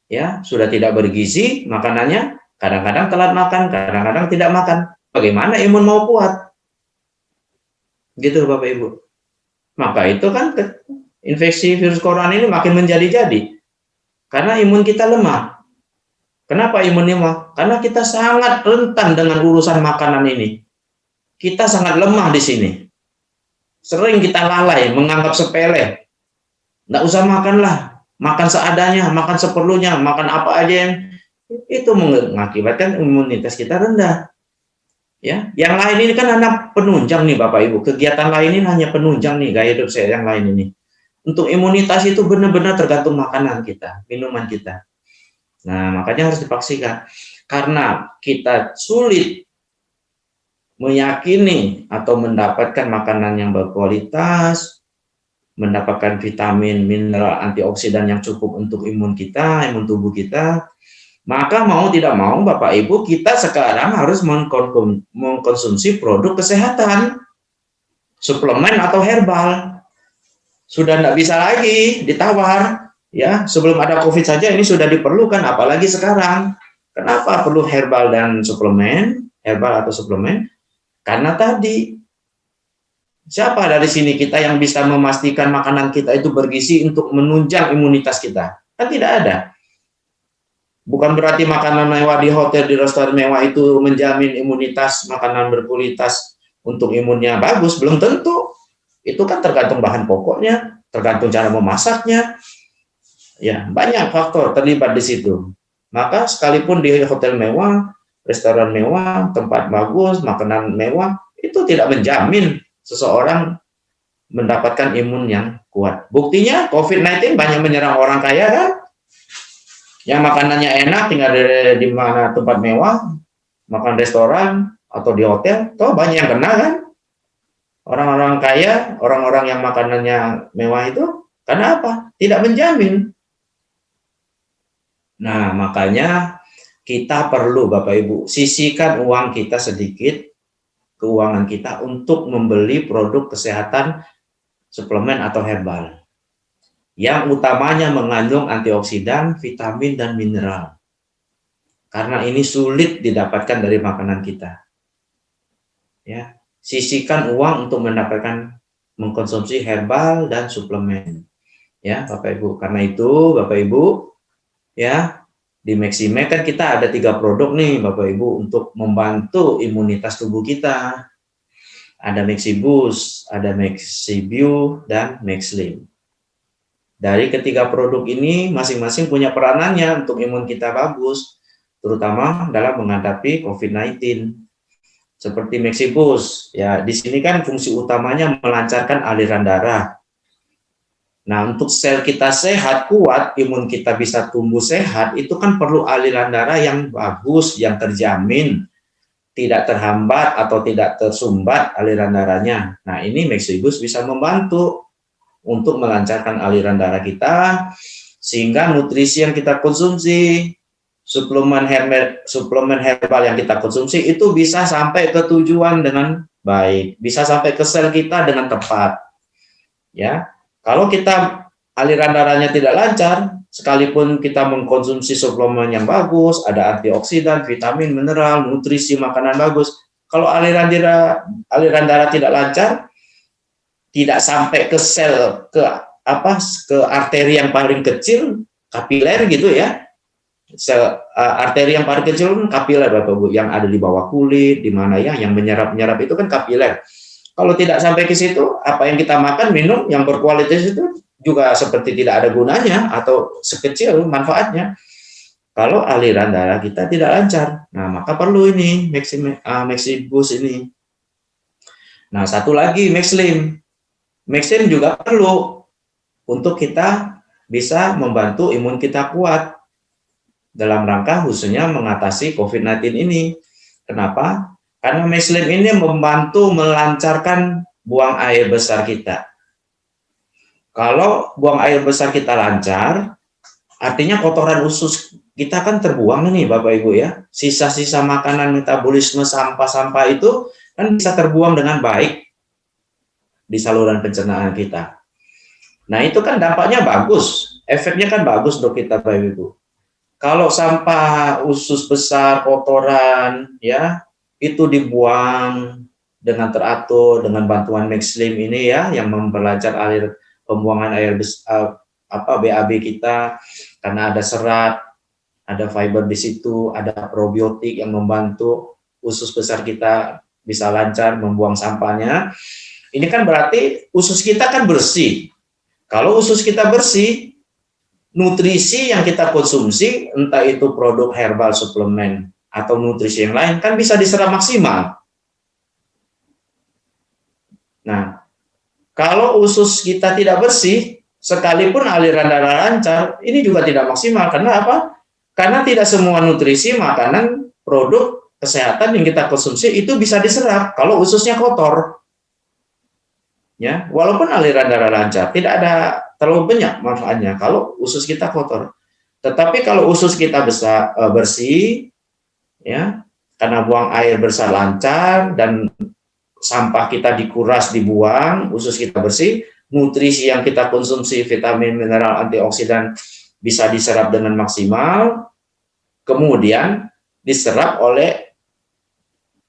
Ya, sudah tidak bergizi makanannya, kadang-kadang telat makan, kadang-kadang tidak makan. Bagaimana imun mau kuat? Gitu Bapak Ibu. Maka itu kan infeksi virus corona ini makin menjadi-jadi. Karena imun kita lemah. Kenapa imun lemah? Karena kita sangat rentan dengan urusan makanan ini. Kita sangat lemah di sini. Sering kita lalai, menganggap sepele. Nggak usah makanlah, makan seadanya, makan seperlunya, makan apa aja yang itu mengakibatkan imunitas kita rendah. Ya, yang lain ini kan hanya penunjang nih Bapak Ibu. Kegiatan lain ini hanya penunjang nih gaya hidup saya yang lain ini. Untuk imunitas itu benar-benar tergantung makanan kita, minuman kita. Nah, makanya harus dipastikan. Karena kita sulit meyakini atau mendapatkan makanan yang berkualitas, mendapatkan vitamin, mineral, antioksidan yang cukup untuk imun kita, imun tubuh kita, Maka mau tidak mau Bapak Ibu, kita sekarang harus mengkonsumsi produk kesehatan, suplemen atau herbal. Sudah tidak bisa lagi ditawar, ya. Sebelum ada COVID saja ini sudah diperlukan, apalagi sekarang. Kenapa perlu herbal dan suplemen, herbal atau suplemen? Karena tadi, siapa dari sini kita yang bisa memastikan makanan kita itu bergizi untuk menunjang imunitas kita? Kan tidak ada. Bukan berarti makanan mewah di hotel, di restoran mewah itu menjamin imunitas, makanan berkualitas untuk imunnya bagus. Belum tentu. Itu kan tergantung bahan pokoknya, tergantung cara memasaknya. Ya, banyak faktor terlibat di situ. Maka sekalipun di hotel mewah, restoran mewah, tempat bagus, makanan mewah, itu tidak menjamin seseorang mendapatkan imun yang kuat. Buktinya COVID-19 banyak menyerang orang kaya kan? Yang makanannya enak, tinggal di mana tempat mewah, makan restoran atau di hotel, toh banyak yang kena kan? Orang-orang kaya, orang-orang yang makanannya mewah itu, karena apa? Tidak menjamin. Nah, makanya kita perlu Bapak Ibu, sisihkan uang kita sedikit, keuangan kita untuk membeli produk kesehatan, suplemen atau herbal. Yang utamanya mengandung antioksidan, vitamin, dan mineral. Karena ini sulit didapatkan dari makanan kita. Ya, sisihkan uang untuk mengkonsumsi herbal dan suplemen. Ya, Bapak Ibu. Karena itu, Bapak Ibu, ya, di Maximed kan kita ada 3 produk nih, Bapak Ibu, untuk membantu imunitas tubuh kita. Ada Maxibus, ada Maxibio, dan Maxlim. Dari ketiga produk ini masing-masing punya peranannya untuk imun kita bagus, terutama dalam menghadapi COVID-19. Seperti Maxibus, ya di sini kan fungsi utamanya melancarkan aliran darah. Nah, untuk sel kita sehat, kuat, imun kita bisa tumbuh sehat, itu kan perlu aliran darah yang bagus, yang terjamin, tidak terhambat atau tidak tersumbat aliran darahnya. Nah, ini Maxibus bisa membantu untuk melancarkan aliran darah kita, sehingga nutrisi yang kita konsumsi, suplemen herbal yang kita konsumsi itu bisa sampai ke tujuan dengan baik, bisa sampai ke sel kita dengan tepat. Ya, kalau kita aliran darahnya tidak lancar, sekalipun kita mengkonsumsi suplemen yang bagus, ada antioksidan, vitamin, mineral, nutrisi makanan bagus, kalau aliran darah tidak lancar, tidak sampai ke sel, ke arteri yang paling kecil, kapiler gitu ya. Sel arteri yang paling kecil kan kapiler Bapak Ibu, yang ada di bawah kulit, di mana ya, yang menyerap itu kan kapiler. Kalau tidak sampai ke situ, apa yang kita makan, minum yang berkualitas itu juga seperti tidak ada gunanya atau sekecil manfaatnya. Kalau aliran darah kita tidak lancar, nah maka perlu ini Maxibus ini. Nah, satu lagi Maxlim. Maxlim juga perlu untuk kita bisa membantu imun kita kuat dalam rangka khususnya mengatasi COVID-19 ini. Kenapa? Karena Maxlim ini membantu melancarkan buang air besar kita. Kalau buang air besar kita lancar, artinya kotoran usus kita kan terbuang nih Bapak Ibu ya. Sisa-sisa makanan, metabolisme, sampah-sampah itu kan bisa terbuang dengan baik di saluran pencernaan kita. Nah, itu kan dampaknya bagus, efeknya kan bagus untuk kita Bapak Ibu. Kalau sampah usus besar, kotoran ya, itu dibuang dengan teratur dengan bantuan Maxlim ini ya, yang memperlancar pembuangan air BAB kita, karena ada serat, ada fiber di situ, ada probiotik yang membantu usus besar kita bisa lancar membuang sampahnya. Ini kan berarti usus kita kan bersih. Kalau usus kita bersih, nutrisi yang kita konsumsi, entah itu produk herbal, suplemen, atau nutrisi yang lain, kan bisa diserap maksimal. Nah, kalau usus kita tidak bersih, sekalipun aliran darah lancar, ini juga tidak maksimal. Karena apa? Karena tidak semua nutrisi, makanan, produk kesehatan yang kita konsumsi itu bisa diserap kalau ususnya kotor. Ya, walaupun aliran darah lancar, tidak ada terlalu banyak manfaatnya kalau usus kita kotor. Tetapi kalau usus kita bersih, ya, karena buang air besar lancar dan sampah kita dikuras, dibuang, usus kita bersih, nutrisi yang kita konsumsi, vitamin, mineral, antioksidan bisa diserap dengan maksimal, kemudian diserap oleh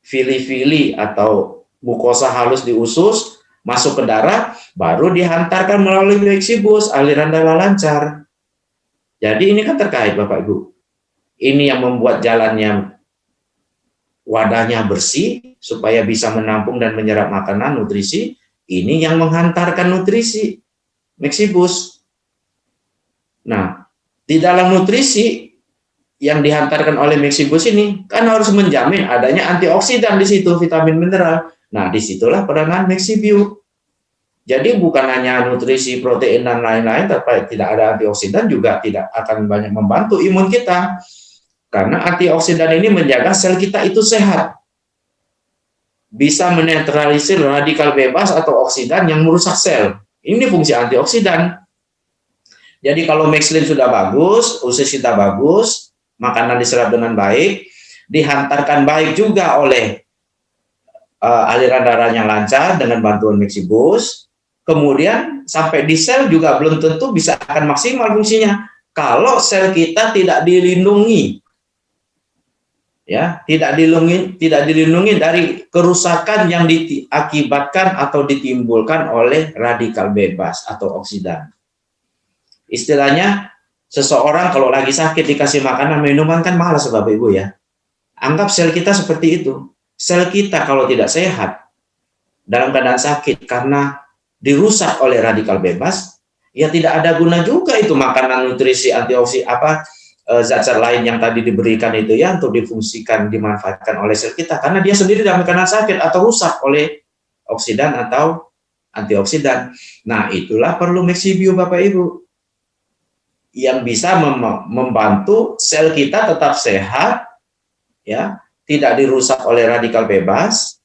fili-fili atau mukosa halus di usus, masuk ke darah, baru dihantarkan melalui Mexibus, aliran darah lancar. Jadi ini kan terkait Bapak Ibu. Ini yang membuat jalannya, wadahnya bersih, supaya bisa menampung dan menyerap makanan, nutrisi. Ini yang menghantarkan nutrisi, Mexibus. Nah, di dalam nutrisi yang dihantarkan oleh Mexibus ini, kan harus menjamin adanya antioksidan di situ, vitamin mineral. Nah, disitulah peranan Mexibio. Jadi bukan hanya nutrisi, protein, dan lain-lain, tapi tidak ada antioksidan juga tidak akan banyak membantu imun kita. Karena antioksidan ini menjaga sel kita itu sehat. Bisa menetralisir radikal bebas atau oksidan yang merusak sel. Ini fungsi antioksidan. Jadi kalau Mexlin sudah bagus, usus kita bagus, makanan diserap dengan baik, dihantarkan baik juga oleh aliran darahnya lancar dengan bantuan Mexibus, kemudian sampai di sel juga belum tentu bisa akan maksimal fungsinya kalau sel kita tidak dilindungi, ya, tidak dilindungi dari kerusakan yang diakibatkan atau ditimbulkan oleh radikal bebas atau oksidan. Istilahnya, seseorang kalau lagi sakit dikasih makanan minuman kan malas Bapak Ibu ya. Anggap sel kita seperti itu. Sel kita kalau tidak sehat dalam keadaan sakit karena dirusak oleh radikal bebas, ya tidak ada guna juga itu makanan, nutrisi, antioksidan, zat-zat lain yang tadi diberikan itu ya untuk difungsikan, dimanfaatkan oleh sel kita karena dia sendiri dalam keadaan sakit atau rusak oleh oksidan atau antioksidan. Nah, itulah perlu Mexibio Bapak Ibu yang bisa membantu sel kita tetap sehat, ya, tidak dirusak oleh radikal bebas,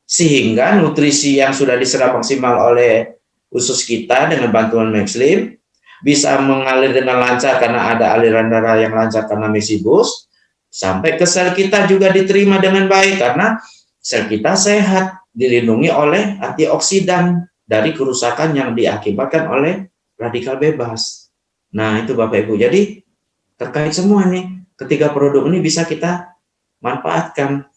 sehingga nutrisi yang sudah diserap maksimal oleh usus kita dengan bantuan Mexlin bisa mengalir dengan lancar karena ada aliran darah yang lancar karena Mexibus, sampai ke sel kita juga diterima dengan baik karena sel kita sehat, dilindungi oleh antioksidan dari kerusakan yang diakibatkan oleh radikal bebas. Nah, itu Bapak Ibu. Jadi terkait semua nih, ketiga produk ini bisa kita manfaatkan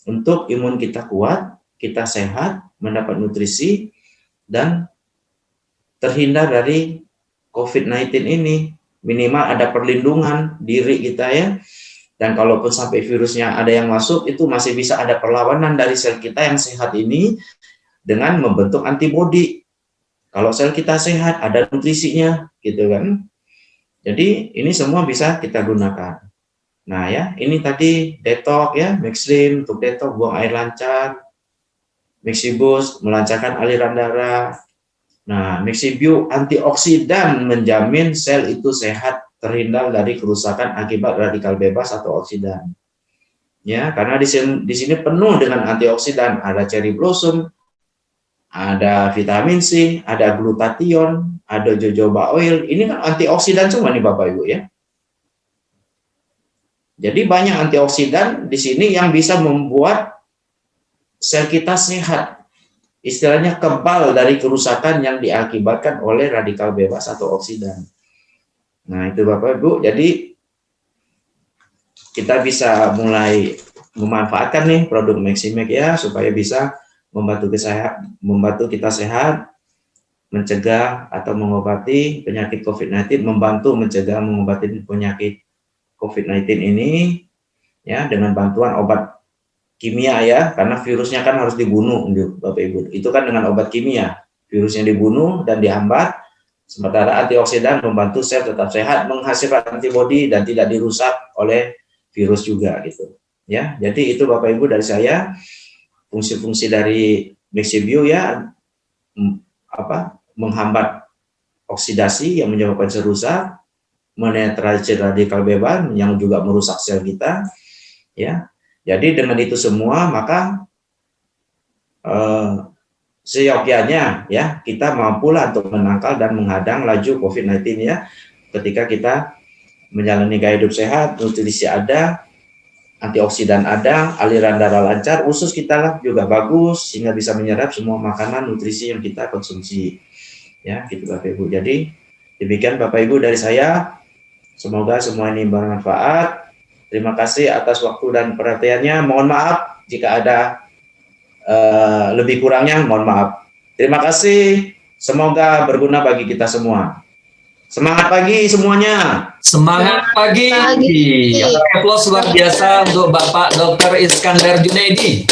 untuk imun kita kuat, kita sehat, mendapat nutrisi, dan terhindar dari COVID-19 ini. Minimal ada perlindungan diri kita ya. Dan kalaupun sampai virusnya ada yang masuk, itu masih bisa ada perlawanan dari sel kita yang sehat ini dengan membentuk antibodi. Kalau sel kita sehat, ada nutrisinya, gitu kan. Jadi ini semua bisa kita gunakan. Nah ya, ini tadi detox ya, Mexlin untuk detox, buang air lancar, Mexibus melancarkan aliran darah. Nah, Mexibio antioksidan menjamin sel itu sehat, terhindar dari kerusakan akibat radikal bebas atau oksidan. Ya, karena di sini penuh dengan antioksidan, ada cherry blossom, ada vitamin C, ada glutathione, ada jojoba oil. Ini kan antioksidan semua nih Bapak Ibu ya. Jadi banyak antioksidan di sini yang bisa membuat sel kita sehat. Istilahnya kebal dari kerusakan yang diakibatkan oleh radikal bebas atau oksidan. Nah, itu Bapak Ibu. Jadi kita bisa mulai memanfaatkan nih produk Meximax ya supaya bisa membantu kita sehat, mencegah atau mengobati penyakit COVID-19, membantu mencegah mengobati penyakit COVID-19 ini ya dengan bantuan obat kimia ya, karena virusnya kan harus dibunuh Bapak Ibu. Itu kan dengan obat kimia, virusnya dibunuh dan dihambat, sementara antioksidan membantu sel tetap sehat, menghasilkan antibodi dan tidak dirusak oleh virus juga gitu. Ya, jadi itu Bapak Ibu dari saya fungsi-fungsi dari Mexibio ya, menghambat oksidasi yang menyebabkan sel rusak, menetralisir radikal bebas yang juga merusak sel kita ya. Jadi dengan itu semua maka seyogyanya ya kita mampulah untuk menangkal dan menghadang laju COVID-19 ya ketika kita menjalani gaya hidup sehat, nutrisi ada, antioksidan ada, aliran darah lancar, usus kita juga bagus sehingga bisa menyerap semua makanan nutrisi yang kita konsumsi. Ya, gitu Bapak Ibu. Jadi demikian Bapak Ibu dari saya. Semoga semua ini bermanfaat. Terima kasih atas waktu dan perhatiannya. Mohon maaf jika ada lebih kurangnya, mohon maaf. Terima kasih. Semoga berguna bagi kita semua. Semangat pagi semuanya. Semangat pagi. Applause luar biasa untuk Bapak Dr. Iskandar Junaidi.